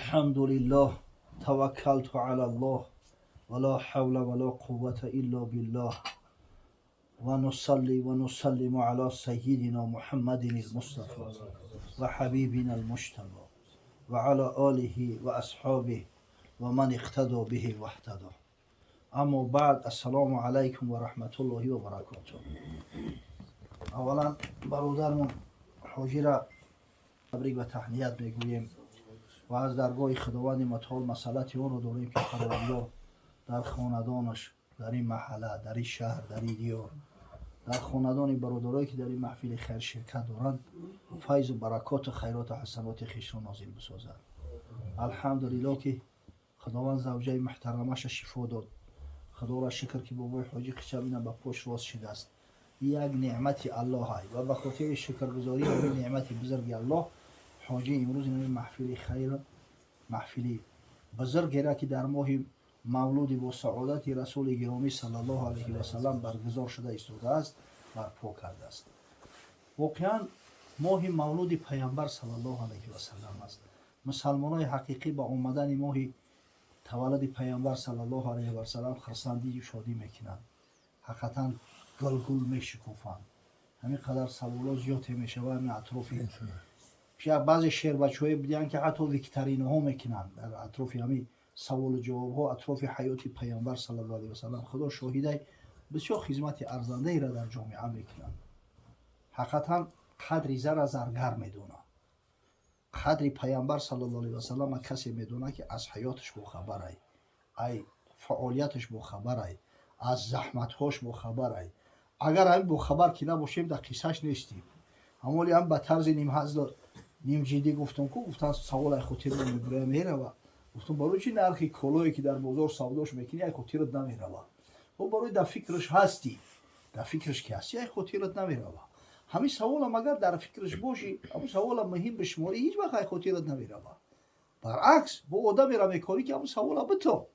الحمد لله توكلت على الله ولا حول ولا قوة إلا بالله ونصلي ونسلم على سيدنا محمد المصطفى وحبيبنا المجتبى وعلى آله وأصحابه ومن اقتدى به واهتدى. اما بعد، السلام علیکم و رحمت الله و برکاته. اولا برادرمون حاجی را تبریک و تهنیت میگوییم و از درگاه خداوند متعال مسئلت اون رو داریم که خداوند در خاندانش، در این محله، در این شهر، در این دیار، در خاندان برادرایی که در این محفل خیر شرکت دارند، فیض و برکات و خیرات و حسنات خویش را نازل بسازد. الحمدلله که خداوند زوجه محترمش شفا داد. خدا را شکر که بابای حاجی خشبینم به پشت راست شده است. یک نعمت الله های و به خاطر شکرگزاری این نعمت بزرگ الله، حاجی امروز این محفل خیر، محفل بزرگی را که در ماه مولود با سعادت رسول گرامی صلی الله علیه و سلم برگزار شده ایستاده است، برپا کرده است. واقعا ماه مولود پیامبر صلی الله علیه و سلم است. مسلمانای حقیقی با آمدن ماه تولد پیامبر صلی الله علیه و سلم خرسندی و شادی میکنند. حقیقتا گل میشکوفند. همین قدر سوالات زیاد میشه و همین اطرافی بعضی شعر بچه‌های بیان که حتی ویکترین ها میکنند در اطراف همین سوال و جواب ها، اطراف حیات پیامبر صلی الله علیه و سلم. خدا شاهده بسیار خدمت ارزنده ای را در جامعه میکنند. حقیقتا قدر زر زرگر میدونه. قدر پیامبر صلی الله علیه و سلم کسی میدونه که از حیاتش با خبر ای فعالیتش با خبر ای، از زحمت‌هاش با خبر ای. اگر هم با خبر که نباشیم در قصهش نیستیم. همولی هم به طرز نیم هزل نیم جدی گفتم که گفتن سوال خاطر نمیبره میره و گفتم برای چی نرخی کالایی که در بازار سوداش میکنی ای خاطرت نمیره و برای در فکرش هستی، در فکرش که هستی ای خاطرت نمیره. همین سوال هم اگر در فکرش باشی، همین سوال هم مهم بشماری، هیچ وقت ای خاطرت نمیره. برعکس با آدمی را میکاری که همین سوال هم بتو.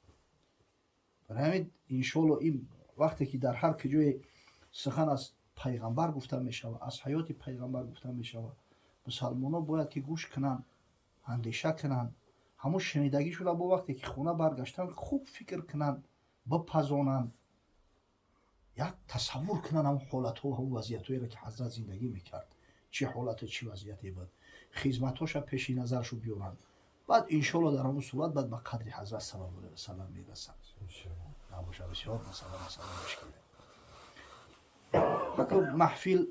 برای همین انشالله این وقتی که در هر کجای سخن از پیغمبر گفته میشود، از حیات پیغمبر گفته میشود، مسلمان ها باید که گوش کنن، اندیشه کنن، همون شنیدگی شده با وقتی که خونه برگشتن خوب فکر کنن، بپزانن، یک تصور کنن همون حالت ها و همون وضعیت هایی را که حضرت زندگی میکرد، چه حالت و چه وضعیتی بود، خدمتاش پیش نظرشو بیارن. بعد انشالله در همون صورت بعد به قدر حضرت صلی الله علیه و سلم میرسن. نباشه بسیار مثلا مشکله. محفل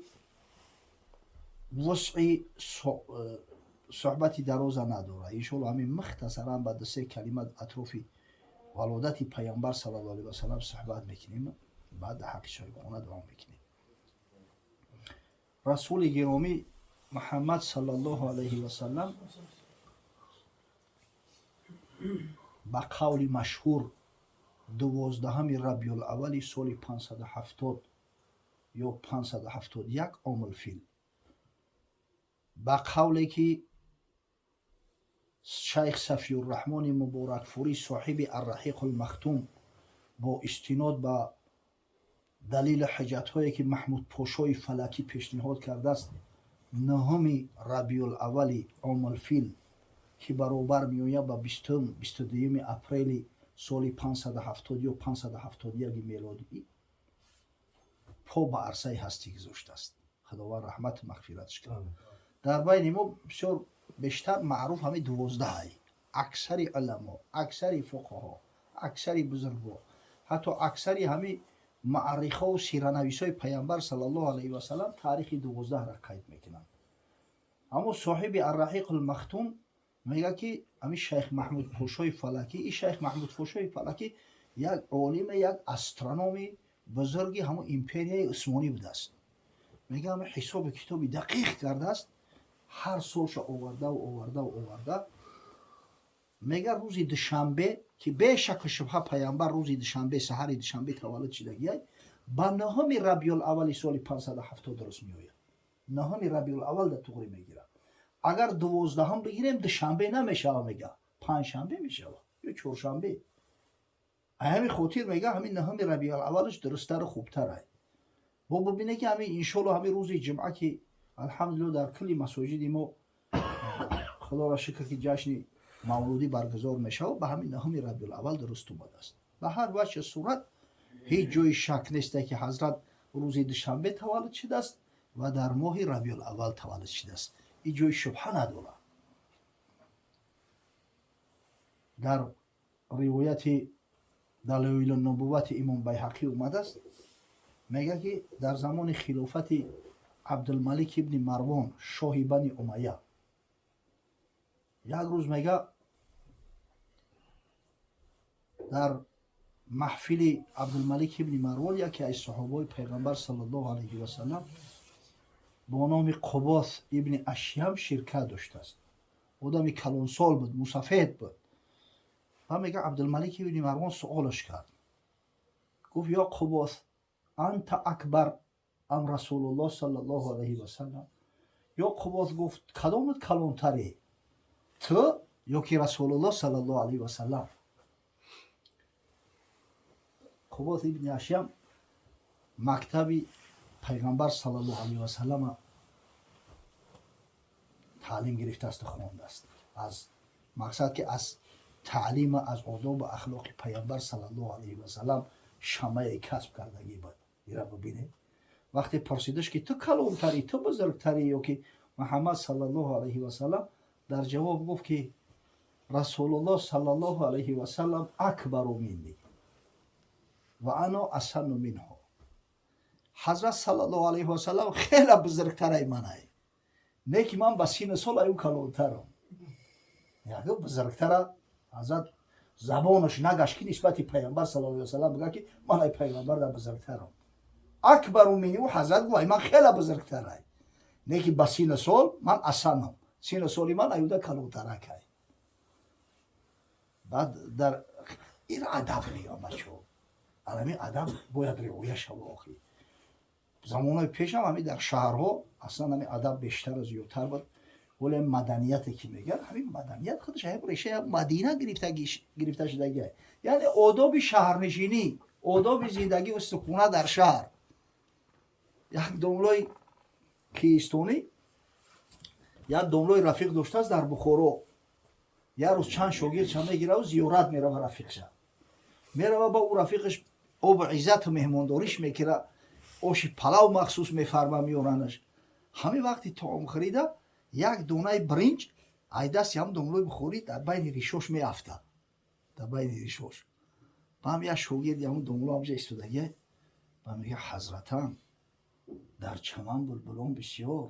وسعی صحبتی دراز نداره. انشالله همین مختصرا بعد سه کلمه اطراف ولادت پیامبر صلی الله علیه و سلم صحبت میکنیم، بعد حق شایگانه دوام میکنیم. رسول گرامی محمد صلی الله علیه و سلم با قول مشهور 12 ربیع الاول سال 570 یا 571 عام الفیل، با قولی که شیخ صفی الرحمن مبارک فوری صاحب الرحیق المختوم با استناد به دلیل حجت هایی که محمود پاشای فلکی پیشنهاد کرده است، 9 ربیع الاول عام الفیل که برابر میآید با 22 اپریل سال 570 یا 571 میلادی، پا به عرصه هستی گذاشته است. خداوند رحمت مغفرتش کنه. در بین ما بسیار بیشتر معروف همین 12 ای. اکثر علما، اکثر فقها، اکثر بزرگا، حتی اکثر همین معرخا و سیره‌نویسای پیامبر صلی الله علیه و سلم تاریخ 12 را قید میکنند. اما صاحب الرحیق المختوم میگه که همین شیخ محمود پاشای فلکی، این شیخ محمود پاشای فلکی یک عالم، یک استرونومی بزرگی همون امپریای عثمانی بوده است. میگه همین حساب کتابی دقیق کرده است، هر سالش آورده. میگه روز دوشنبه که به شک و شبهه پیامبر روز دوشنبه سحر دوشنبه تولد شدگی با 9 ربیع الاول سال 570 درست میآید. 9 ربیع الاول در تغری میگیره. اگر 12 بگیریم دوشنبه نمیشه، میگه پنجشنبه میشه یا چهارشنبه. همین خاطر میگه همین 9 ربیع الاولش درست‌تر و خوبتره. و ببینه که همین انشالله همین روز جمعه که الحمدلله در کلی مساجد ما خدا را شکر که جشن мавлудӣ баргузор мешавад, ба ҳамин наҳуми рабиул аввал дуруст омадааст. ба ҳар ваҷҳи сурат ҳеҷ ҷои шак несте ки ҳазрат рӯзи душанбе таваллуд шудааст ва дар моҳи рабиул аввал таваллуд шудааст. ин ҷои шубҳа надорад. дар ривояти далоили нубуввати имом байҳақӣ омадааст, мегӯяд ки дар замони хилофати абдулмалик ибни марвон шоҳи бани умайя як рӯз мега дар маҳфили абдулмалик ибни марвон яке аз соҳобаи пайғамбар саллаллоҳу алайҳи васалам бо номи қубос ибни ашям ширкат доштааст. одами калонсол буд, мусафед буд. ва мега абдулмалик ибни марвон суолаш кард, гуфт ё қубос, анта акбар ам расулуллоҳ саллаллоҳу алайҳи васалам? ё қубос, гуфт кадомат калонтаре, ту ё ки расулуллоҳ саллаллоҳу алайҳи васалам? қубос ибни ашям мактаби пайғамбар саллаллоҳу алайҳи васалама таълим гирифтааст, хондааст. аз мақсад ки аз таълима аз одобу ахлоқи пайғамбар саллаллоҳу алайҳи васалам шамаи касб кардагӣ буд. ира бубинед, вақте пурсидаш ки ту калонтарӣ, ту бузургтарӣ ё ки муҳаммад саллаллоҳу алайҳи васалам, дар ҷавоб гуфт ки расулуллоҳ саллаллоҳу алайҳи васалам акбару минни ва ано асанну минҳу. ҳазрат саллаллоҳу алайҳи васалам хеле бузургтараи манай, не ки ман ба сину сол аю калонтарам. яку бузургтара ҳазрат забонаш нагашт ки нисбати пайғамбар саллаллоҳу алайҳи васалам бигӯяд ки ман ай пайғамбар да бузургтарам. акбару минни, ҳазрат гуфт ман хеле бузургтарай, не ки ба сину сол ман асанам, сину соли ман аюда калонтаракай. баъд дар ин адаб ниёмачо, алами адаб бояд риоя шава. охир замонаи пешам ҳамин дар шаҳрҳо аслан ҳамин адаб бештару зиёдтар буд. вале маданияте ки мегӯяд, ҳамин маданият худаш решаи мадина гирифта шудагӣ, яъне одоби шаҳрнишинӣ, одоби зиндагии сукуна дар шаҳр. як домлои киистонӣ як домлои рафиқ доштааст дар бухоро. як рӯз чанд шогирдша мегираву зиёрат мерава рафиқша, мерава ба ӯ рафиқаш обу иззату меҳмондориш мекира, оши палав махсус мефарма меёранаш. ҳамин вақти таом хӯрида як донаи бринҷ ай дасти ҳам домлои бухорӣ дар байни ришош меафтад, дар байни ришош. баам як шогирди ҳамун домло ҳамҷа истодагӣ ба мега ҳазратам дар чаман булбулон бисёр.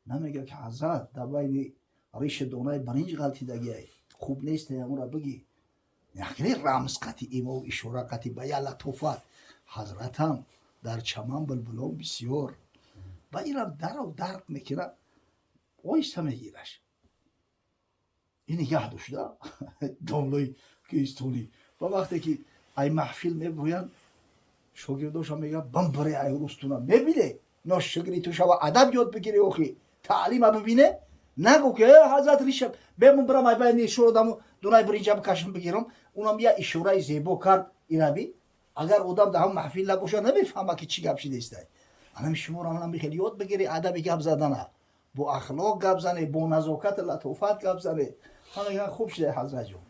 намега ки ҳазрат дар байни риши донаи бринҷ ғалтидагиай, хуб нест ҳамонро бигӣ. яъне рамз қати имо ишора қати ба я латофат. ҳазратам дар чаман булбулон бисёр. ба инам даров дарк мекина, оҳиста мегираш. ин нигаҳ дошта домлои киистонӣ. ва вақте ки ай маҳфил мебоянд, шогирдоша мегӯяд бамбаре ай рӯстуна мебине ношогири ту шава адаб ёд бигире, охи таълима бибине. нагӯ ки ҳазрат риша бемон бирам ай байни шодаму дунаи бринҷа бикашам бигирам. унам я ишораи зебо кард. ираби агар одам дар ҳам маҳфил набоша намефаҳма ки чӣ гап шидааст. анами шуморо хеле ёд бигире адаби гап задана, бо ахлоқ гап зане, бо назокату латофат гап зане. ҳамаган хуб шуда ҳазратҷон,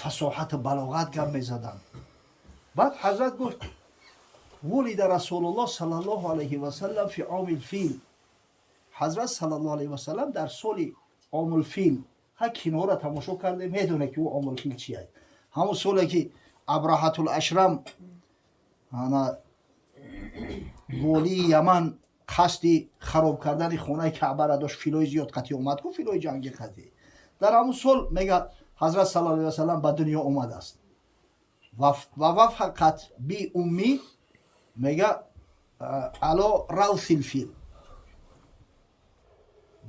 фасоҳату балоғат гап мезаданд. баъд ҳазрат гуфт вулида расулуллоҳ саллаллоҳу алайҳи васалам фи омил фил. ҳазрат саллаллоҳу алайҳи васалам дар соли омул фил, ҳа кинора тамошо карде медоне ки ӯ омул фил чияд. ҳамун соле ки абраҳатул ашрам волии яман қасди хароб кардани хонаи каъбара дошт, филои зиёдқатӣ омад ку филои ҷангиқатӣ. дар ҳамун сол мега ҳазрат саллаллоҳу алайҳи васалам ба дунё омадааст. ва вафақат би умми мега ало равсил фил.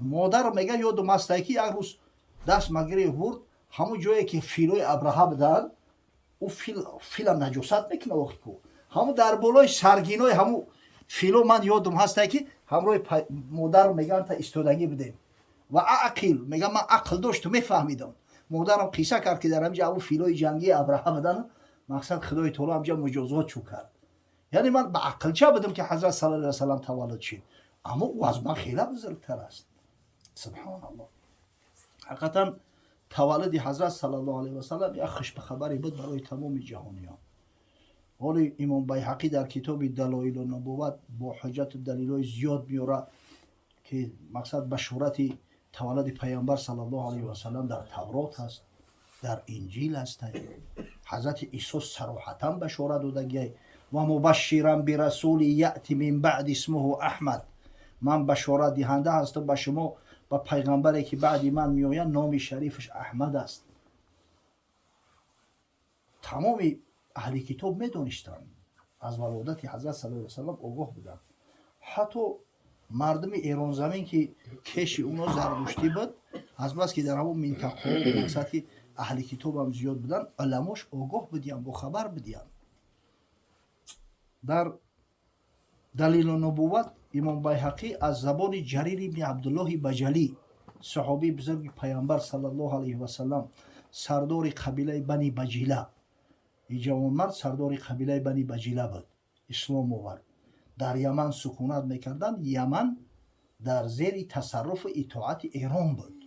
модар мега ёдум астае ки як рӯз даст магире бурд ҳамун ҷое ки филои абраҳа буданд, ӯ филам наҷосат мекунад охи ку. ҳамун дар болои саргинои ҳамун фило ман ёдум ҳастае ки ҳамроҳи модар мегanta истодагӣ будем. ва ақил мега ман ақл дошту мефаҳмидам. модарам қисса кард ки дар ҳамҷа ҳамун филои ҷангии абраҳа будан, мақсад худои таоло ҳамҷа муҷозот чӯ кард. яъне ман ба ақлча будам ки ҳазрат саллаллоҳу алайҳи васалам таваллуд шид, аммо ӯ аз ман хеле бузургтар аст. субҳаналлоҳ. حقیقتا تولد حضرت صلی الله علیه و سلم یک خوشخبری بود برای تمام جهانیان. ولی امام بیهقی در کتاب دلایل النبوت با حجت و دلیل‌های زیاد میاره که مقصد بشارت تولد پیامبر صلی الله علیه و سلم در تورات است، در انجیل است. حضرت عیسی صراحتا بشارت داده و مبشرا برسول یأتی من بعد اسمه احمد، من بشارت دهنده هستم به شما و پیغمبری که بعد من میآید نام شریفش احمد است. تمام اهل کتاب میدونستند از ولادت حضرت صلی الله علیه و سلم آگاه بودند. حتی مردم ایران زمین که کش اونا زردشتی بود، از بس که در همون منطقه مقصد که اهل کتاب هم زیاد بودن، علماش آگاه بودیان، با خبر بودیان. در دلیل النبوت امام بیهقی از زبان جریر ابن عبدالله بجلی، صحابی بزرگ پیامبر صلی الله علیه و سلم، سردار قبیله بنی بجیله، این جوانمرد سردار قبیله بنی بجیله بود، اسلام آورد. در یمن سکونت میکردن. یمن در زیر تصرف اطاعت ایران بود،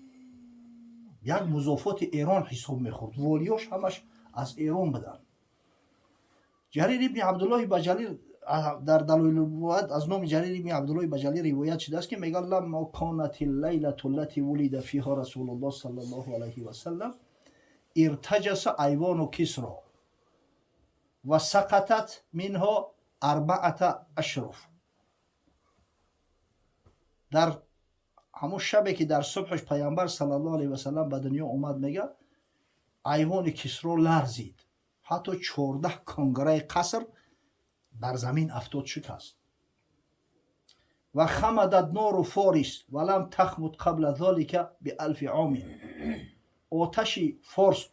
یک مضافات ایران حساب میخورد، والیاش همش از ایران بودن. جریر ابن عبدالله بجلی در دلایل النبوت از نام جریر ابن عبدالله بجلی روایت شده است که میگه لما کانت اللیلة التي ولد فیها رسول الله صلی الله علیه و سلم ارتجس ایوان کسری و سقطت منها 4 اشرف. در همون شبی که در صبحش پیامبر صلی الله علیه و سلم به دنیا اومد، میگه ایوان کسری لرزید، حتی 14 کنگره قصر بر زمین افتاد شکست. و خمدت نار فارس ولم تخمد قبل ذلك ب1000 عام. آتش فارس،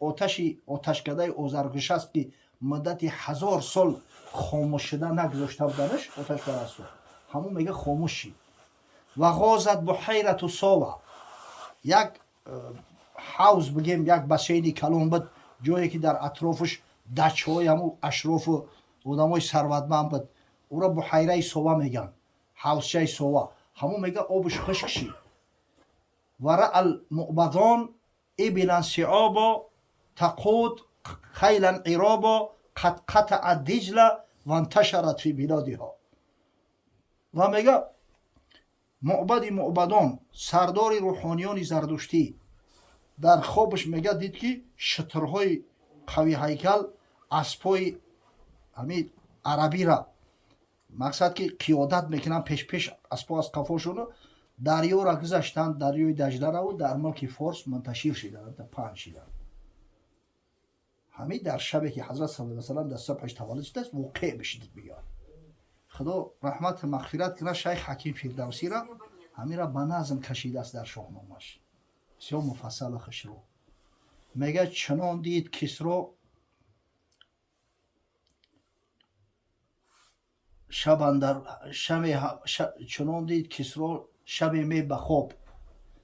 آتشکده آذرگوش است که مدت 1000 سال خاموش شده نگذاشته بودنش، آتش پرستو همون میگه خاموش شد. و غازت بحیرت ساوا، یک حوض بگیم یک بسینی کلان بود، جایی که در اطرافش دچه های همون اشراف و آدم های ثروتمند بود، او را بحیره ساوا میگن، حوضچه ساوا، همون میگه آبش خشک شد. و رأى المعبدان ابلا صعابا تقود خیلا عرابا قد قطع دجله و انتشرت فی بلادها. و میگه معبدان، سردار روحانیان زردشتی، در خوابش میگه دید که شترهای قوی هیکل اسبای همین عربی را مقصد که قیادت میکنن پیش اسبا از قفاشون دریا را گذاشتن، دریای دجله را، و در ملک فارس منتشر شدند، پهن شدند. همین در شبی که حضرت صلی الله علیه و سلم در صبحش تولد شده است واقع بشید بیاد. خدا رحمت مغفرت کنه شیخ حکیم فردوسی را، همین را به نظم کشیده است در شاهنامه‌اش، بسیار مفصل و خشرو. میگه چنان دید کسری چنان دید کسری شب می بخواب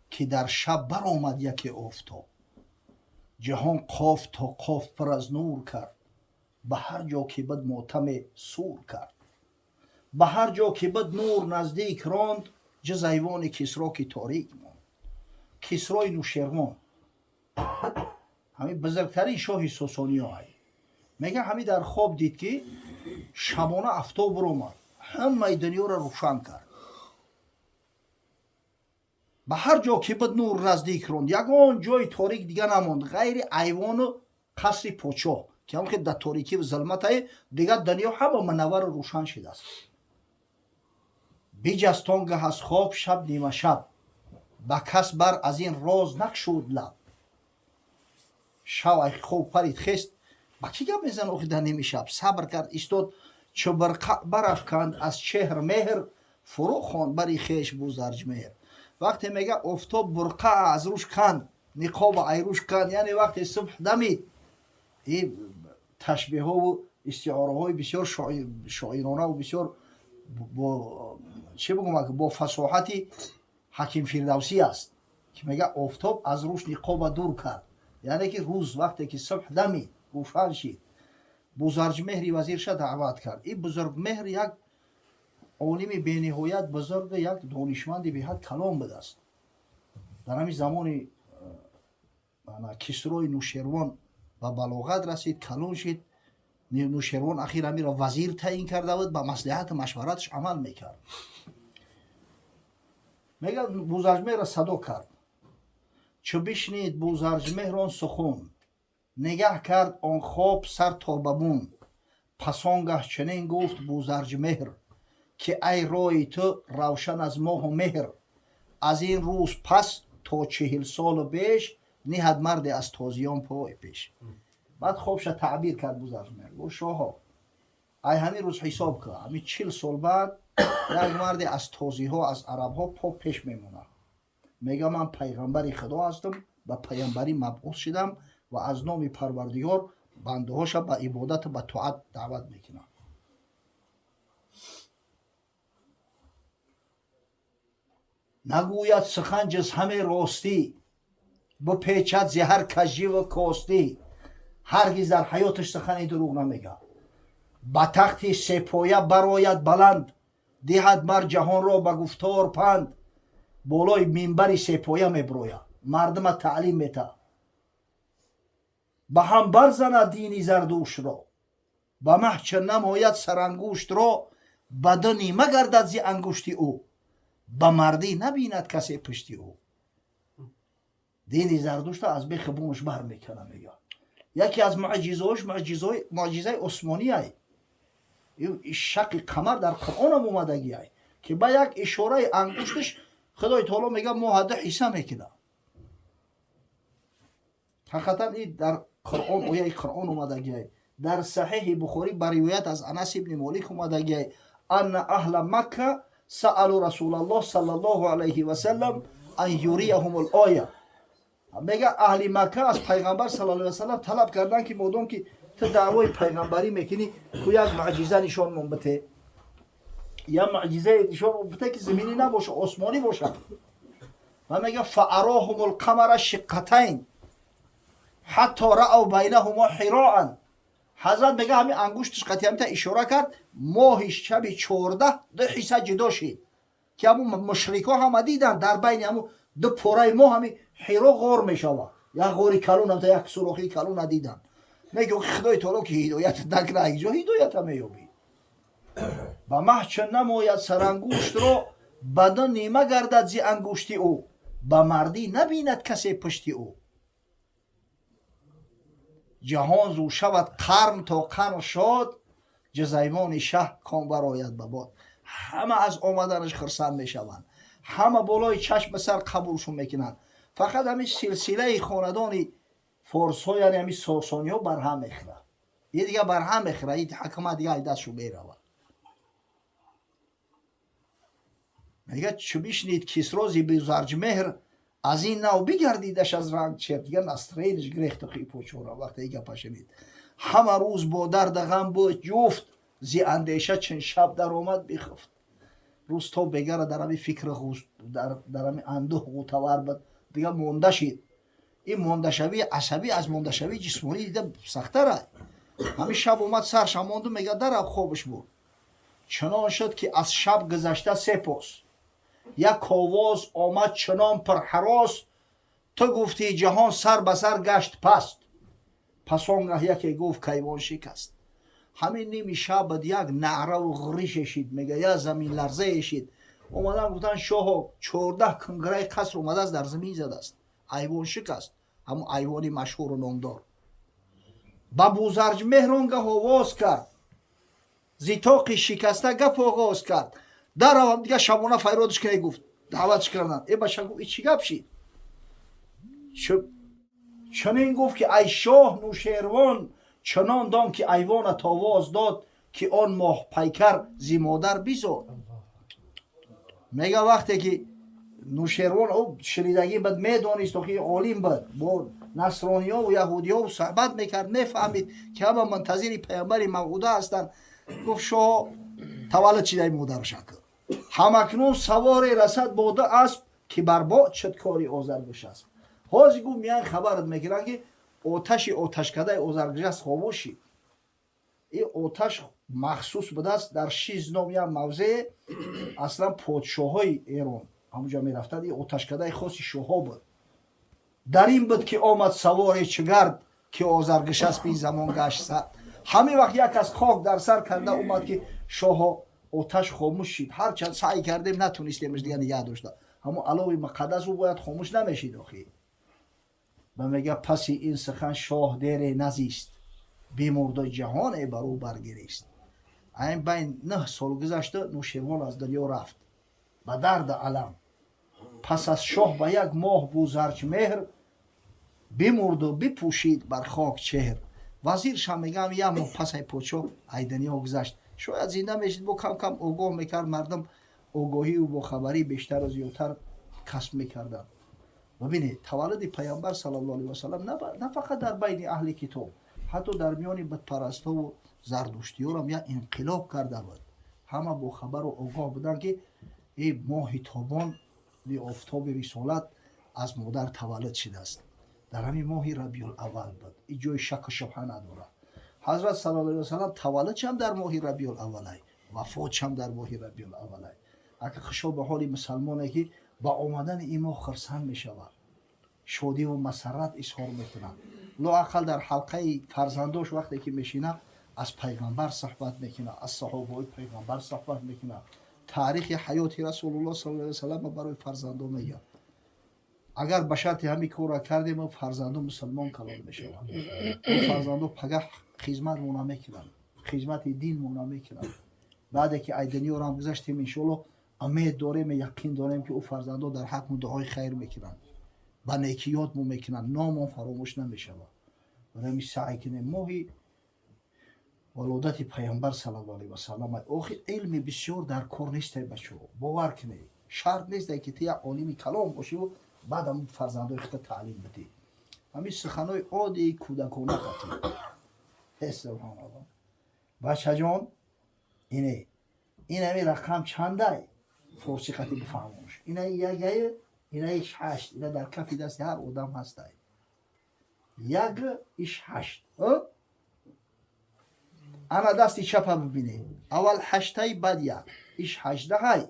که در شب برآمد یکی آفتاب، جهان قاف تا قاف پر از نور کرد، به هر جا که بد ماتم سور کرد، به هر جا که بد نور نزدیک راند، جز ایوان کسری که تاریک ماند. کسری نوشیروان همین بزرگترین شاه ساسانی های، میگه همین در خواب دید که شبانه آفتاب برآمد، همه دنیا را روشن کرد، به هر جا که بد نور نزدیک راند، یگان جای تاریک دیگه نماند غیر ایوان و قصر پادشاه که هم که در تاریکی و ظلمت های دیگه دنیا همه منور و روشن شده است. بیجست آنگه از خواب شب نیمه شب، به کس بر از این راز نگشود لب. شب خواب پرید خست، با کی گپ میزنه آخه در نیمه شب؟ صبر کرد ایستاد، چو برافکند از چهر مهر، فرو خواند بری خویش بوزرج مهر. وقتی میگه آفتاب برقع از روش کند، نقاب ایروش کند، یعنی وقتی صبح دمید، این تشبیه ها و استعاره های بسیار شاعرانه و بسیار با فصاحت حکیم فردوسی است که میگه آفتاب از روش نقاب دور کرد، یعنی که روز وقتی که صبح دمید روشن شد، بزرگ مهری وزیرش دعوت کرد. این بزرگ مهر یک عالم بینهایت بزرگ، یک دانشمند به حد کلام بوده است. در همین زمان ана Кисрои Нушервон ба балоғат расид, калон шид. Нушервон ахир амиро вазир таъин карда буд, ба маслиҳат машвараташ амал мекард. мега Бузарҷмеҳрро садо кард. чу бишнид Бузарҷмеҳрон сухон, негаҳ кард он хоб сар то ба бун. пас он гаҳ чунин гуфт Бузарҷмеҳр, ки ай роҳи ту равшан аз моҳу меҳр. аз ин рӯз пас то 40 солу беш, ниҳад марде аз тозиён пой пеш. баъд хобша таъбир кард Бузарҷмеҳр, гуфт шоҳо, ай ҳамин рӯз ҳисоб кар, ҳамин 40 сол баъд як марде аз тозиҳо, аз арабҳо по пеш мемонад. мега ман пайғамбари худо ҳастам, ба пайғамбарӣ мабъус шидам ва аз номи Парвардигор бандаҳоша ба ибодату ба тоат даъват мекунам. нагӯяд сухан ҷуз ҳаме ростӣ, бипечад зи ҳар каживу костӣ. ҳаргиз дар ҳаёташ сухани дурӯғ намега. ба тахти сепоя барояд баланд, диҳад мар ҷаҳонро ба гуфтор панд. болои минбари сепоя меброяд, мардума таълим метаҳад. ба ҳам барзанад дини зардуштро, ба маҳча намояд сарангуштро. баду нима гардад зи ангушти ӯ, ба мардӣ набинад касе пушти ӯ. дини зардуштро аз бехи бунаш бармекана мега. яке аз муъҷизаҳош муъҷизаи осмонияй. шақи қамар дар Қуръонам омадагияй, ки ба як ишораи ангушташ худои таоло мега моҳаду ҳисса мекунад. ҳақиқатан ин дар Қуръон, ояи Қуръон омадагияй. дар саҳиҳи Бухорӣ ба ривоят аз Анас ибни Молик омадагияй, анна аҳла Макка саъалу Расулаллоҳ саллаллоҳу алайҳи ва саллам ан юрияҳумул оя. мега аҳли Макка аз пайғамбар саллаллоҳу алайҳи ва саллам талаб карданд ки модом ки ту даъвои пайғамбарӣ мекунӣ, ку як муъҷиза нишонмон бите. я муъҷизае нишонмон бите ки заминӣ набоша, осмонӣ боша. ва мега фаароҳумул қамара шиққатайн ҳатто раъв байнаҳумо ҳироан. ҳазрат мега ҳамин ангушташ қатъиямита ишора кард, моҳи шаби 14 ду ҳисса ҷудо шид, ки ҳамун мушрико ҳама дидан дар байни ҳамун ду пораи моҳ ҳамин ҳиро ғор мешавад. як ғори калон ҳамта як сурохи калона дидан. мегӯ худои таоло ки ҳидоят накна иҷо ҳидоята меёбӣ. ба маҳча намояд сарангуштро, баду нима гардад зи ангушти ӯ, ба мардӣ набинад касе пушти ӯ. ҷаҳон зӯ шавад қарн то қарн шод, ҷуз айвони шаҳр ком барояд ба бод. ҳама аз омаданаш хурсанд мешаванд, ҳама болои чашм сар қабулшон мекунанд. фақат ҳамин силсилаи хонадони форсҳо, яъне ҳамин сосониҳо барҳам мехӯрад. ин дига барҳам мехӯрад, ин ҳакумат дига аз дастшон меравад. мега чу бишнид Кисро зи Бузарҷмеҳр аз ин нав бигардидаш аз ранг черт, дига настроенаш грехту хи почора. вақте ин гапа шунид, ҳама рӯз бо дарду ғам буд ҷуфт, зи андеша чун шаб даромад бихуфт. рӯз то бегара дар ҳамин фикру дар ҳамин андӯҳ ғутавар буд, дига монда шид. ин мондашавии асабӣ аз мондашавии ҷисмонӣ дида сахтарай. ҳамин шаб омад сарша монду, мега дарав хобаш бурд. чунон шуд ки аз шаб гузашта сепос, як овоз омад чунон пурҳарос, ту гуфтӣ ҷаҳон сар ба сар гашт паст. пас он гаҳ яке гуфт кайвон шикаст. ҳамин ними шаб буд, як наъраву ғуриш шид, мега як заминларзае шид. омадан гуфтанд шоҳо 14 кунграи қаср омадааст дар замин задааст, айвон шикаст, ҳамун айвони машҳуру номдор. ба Бузарҷмеҳр он гаҳ овоз кард, зи тоқи шикаста гап оғоз кард. дарав дига шабона файродаш кунай гуфт, даъватш карданд. баша гуфт чӣ гап шид? чунин гуфт ки ай шоҳ Нушервон, чунон дон ки айвонат овоз дод, ки он моҳпайкар зи модар бизод. мега вақте ки Нушервон шунидагӣ буд, медонист ки олим буд, бо насрониёву яҳудиёву суҳбат мекард, мефаҳмид ки ҳама мунтазири пайғамбари мавъуда ҳастанд. гуфт шоҳо таваллуд шидаи модараша куд. ҳамакнун саворе расад бо ду асп, ки барбод шуд кори озаргӯш аст. ҳозир гуфт миян хабарат мекунанд ки оташи оташкадаи озаргӯш аст хомӯшӣ. ин оташ махсус будааст дар Шизном як мавзее, аслан подшоҳои Эрон ҳамуҷо мерафтанд. ин оташкадаи хоси шоҳҳо буд. در این بود که آمد سوار چگرد که آزرگش است بی زمان گشت سرد. همه وقت یک از خاک در سر کرده اومد که شاه آتش خاموش شد. هرچند سعی کردیم نتونستیمش دیگه نگه داشته. همون علاوه مقدس او باید خاموش نمیشید. آخی و میگه پس این سخن شاه دیر نزیست، بیمرد و جهان بر او برگریست. این بین 9 سال گذشته نوشیروان از دنیا رفت به درد علم. پس از شاه به 1 ماه بود زرچ مهر، بیمرد و بپوشید بر خاک چهر. وزیرش هم میگم 1 ماه پس این پادشاه ای دنیا گذشت. شاید زنده میشید با کم کم آگاه میکرد مردم، آگاهی و با خبری بیشتر و زیادتر کسب میکردن. ببینید تولد پیامبر صلی الله علیه و سلم نه فقط در بین اهل کتاب، حتی در میان بتپرستا و زردشتی‌ها هم یک انقلاب کرده بود. همه با خبر و آگاه بودن که این ماه تابان به آفتاب رسالت از مادر تولد شده است. در همین ماه ربیع الاول بود. این جای شک و شبهه نداره. حضرت صلی الله علیه و سلم تولدش هم در ماه ربیع الاول است، وفاتش هم در ماه ربیع الاول است. اگه خشوع به حال مسلمانه که با آمدن این ماه خرسند می شود، شادی و مسرت اظهار میکنه. لااقل در حلقه فرزنداش وقتی که میشینه از پیغمبر صحبت میکنه، از صحابه پیغمبر صحبت میکنه، تاریخ حیات رسول الله صلی الله علیه و سلم برای فرزندان میگه. اگر به شرط همین کار کردیم فرزندان مسلمان کلام میشوند. فرزندان پگاه خدمت مون میکنن، خدمت دین مون میکنن. بعد که ای دنیا رو هم گذشتیم ان شاء الله امید داریم، یقین داریم که او فرزندان در حق دعای خیر میکنن و نیکیات مو میکنن، نام فراموش نمیشه. و همین سعی کنیم ماهی ولادت پیامبر صلی الله علیه و سلم. آخه علم بسیار در کار نیست بچه، باور کنید. شرط نیست که تو یک عالم کلام باشی و بعد هم فرزندای خود تعلیم بدی. همین سخنای عادی کودکانه قطعی. سبحان الله. بچه جان اینه همین رقم چنده؟ فارسی قطعی بفهمونش. اینه یکه، اینه 8. اینه در کف دست هر آدم هسته. 1 ایش 8. انا دستی چپ ببینید. اول 8 بعد 1 ایش 18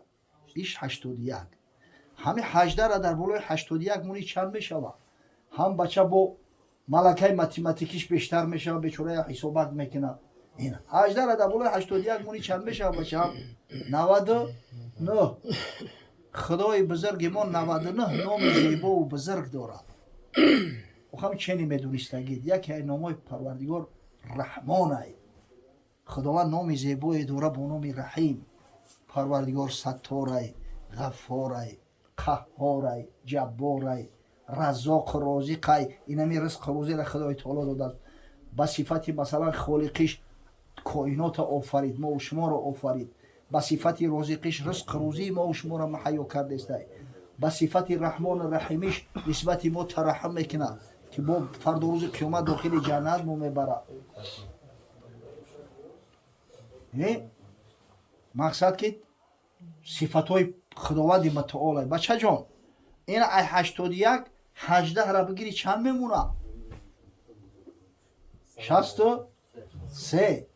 ایش 81. همین 18 را در بالای 81 مونی چند میشود؟ هم بچه با ملکه متماتیکیش بیشتر میشه، بیچاره حسابات میکنه. این 18 را در بالای 81 مونی چند میشه بچه؟ 99. خدای بزرگ ما 99 نام زیبا و بزرگ دارد. و هم چنین میدونستگید یکی از نامای پروردگار رحمان است. خداوند نام زیبایی داره با نام رحیم. پروردگار ستار است، غفار است، قهار است، جبار است، رزاق رازق است. این همین رزق روزی را خدای تعالی داده. به صفت مثلا خالقش کائنات آفرید، ما و شما را آفرید. به صفت رازقش رزق روزی ما و شما را مهیا کرده است. به صفت رحمان رحیمش نسبت ما ترحم میکنه که با فردا روز قیامت داخل جنت مو میبره. مقصد که صفتهای خداوند متعال. بچه جان این 81 18 را بگیری چند میمونه؟ 63.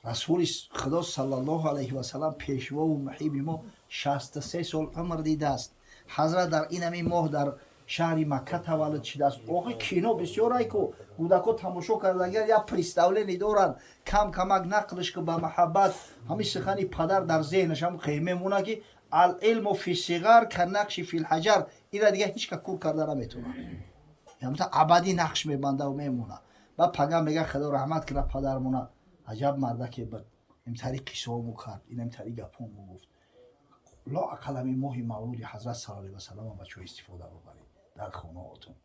رسول خدا صلی الله علیه و سلم پیشوا و محیب ما 63 سال عمر دیده است. حضرت در این همین ماه در شهر مکه تولد شده است. آخه کینو بسیار ای که کودکا تماشا کردن یا پریستاولینی دارن کم کمک نقلش که به محبت همین سخنی پدر در ذهنش هم خیمه مونه که العلم فی الصغر کنقش فی الحجر. این دیگه هیچ که کور کرده نمیتونه، یعنی ابدی نقش میبنده و میمونه. و پگم میگه خدا رحمت کنه پدرمونه، عجب مرده که بود این طریق قصه‌مو کرد، این طریق گپامو گفت. لااقل همین ماه مولود حضرت صلی الله علیه و سلم بچه‌ها استفاده ببرید در خانه‌هاتون.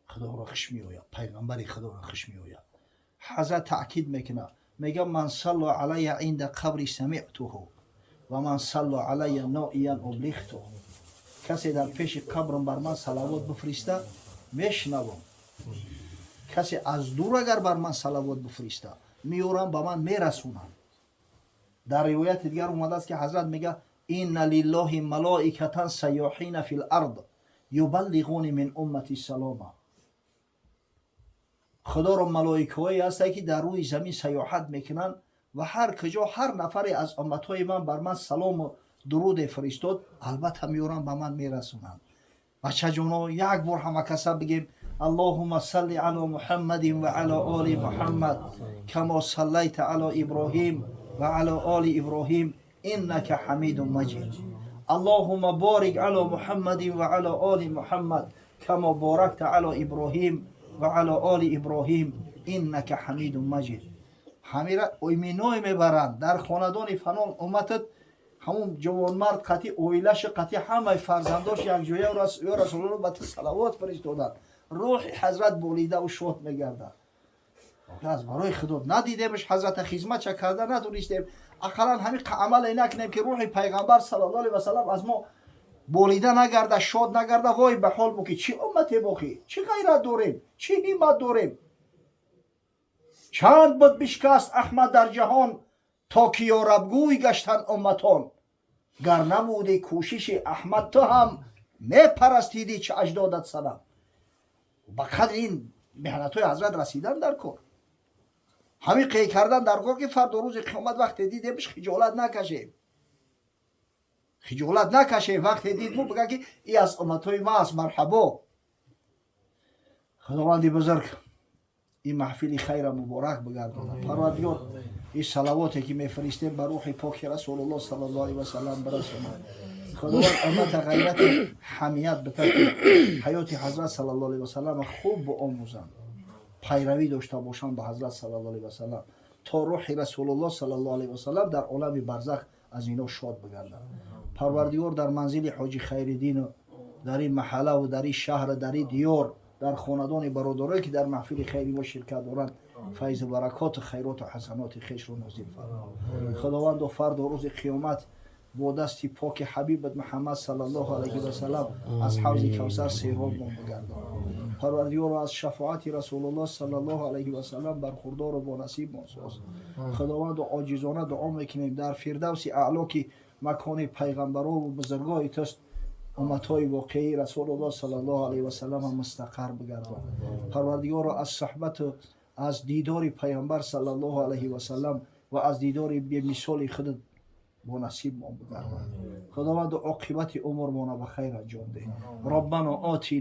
خدا را خوش میآید، پیغمبر خدا را خوش میآید. حضرت تاکید میکنه، میگه من صلی علی عند قبر سمعته و من صلی علی نائیا ابلغته. کسی در پیش قبرم بر من صلوات بفرسته میشنوم، کسی از دور اگر بر من صلوات بفرسته میورم به من میرسونم. در روایت دیگر اومده است که حضرت میگه این لله ملائکه سیاحین فی الارض یبلغون من امتی سلام. خدا را ملائکه‌ای هست که در روی زمین سیاحت میکنن و هر کجا هر نفری از امتهای من بر من سلام و درود فرستاد البته میورن به من میرسونن. بچه جونو یک بار همه کسا بگیم اللهم صل علی محمد و علی آل محمد کما صلیت علی ابراهیم و علی آل ابراهیم انک حمید مجید. اللهم بارک علی محمد و علی آل محمد کما بارکت علی ابراهیم و علی آل ابراهیم انک حمید مجید. همیرا اویمینوی میبرند در خاندان فنان امتت همون جوانمرد قطعی اویلش قطعی همه فرزنداش یک جویه یا رسول الله بطی صلوات فرستادن روح حضرت بولیده و شوت میگردن. از برای خدا ندیدیمش حضرت خدمت چه کرده ندونستیم. اقلا همین عمل اینا کنیم که روح پیغمبر صلی الله علیه و سلم از ما بولیده نگرده شاد نگرده. وای به حال بو که چی امتی بخی چی غیرت داریم چی همت داریم. چند بود بشکست احمد در جهان تا که یاربگوی گشتن امتان. گر نبودی کوشش احمد تو هم میپرستیدی چه اجدادت سنم. با قدر این محنت های حضرت رسیدن در کار همین قی کردن در کار که فردا روز قیامت وقتی دیدیمش خجالت نکشیم. خجالت نکشیم وقتی دید مو بگه که ای از امت های ما است مرحبا. خداوندی بزرگ این محفل خیر مبارک بگردونه. پروردگار این صلواتی که میفرستیم بر روح پاک رسول الله صلی الله علیه و سلم برسونه. خداوند امت غیرت حمیت بده که حیات حضرت صلی الله علیه و سلم خوب بیاموزند پیروی داشته باشند به حضرت صلی الله علیه و سلم تا روح رسول الله صلی الله علیه و سلم در عالم برزخ از اینا شاد بگردند. پروردگار در منزل حاجی خیرالدین و در این محله و در این شهر در این دیار در خاندان برادرایی که در محفل خیری ما شرکت دارند فیض و برکات و خیرات و حسنات خویش رو نازل فرما. خداوند و فرد و روز قیامت با دست پاک حبیبت محمد صلی الله علیه و سلم از حوض کوثر سیراب ما بگردان. پروردگار از شفاعت رسول الله صلی الله علیه و سلم برخوردار و با نصیب ما ساز. خداوند و عاجزانه دعا میکنیم در فردوس اعلی که مکان پیغمبران و بزرگای توست امتهای واقعی رسول الله صلی الله علیه و سلم مستقر بگردان. پروردگار از صحبت و از دیدار پیامبر صلی الله علیه و سلم و از دیدار بی مثال خود با نصیب ما بگردان. خداوند عاقبت عمر ما به خیر انجام ده. ربنا آتینا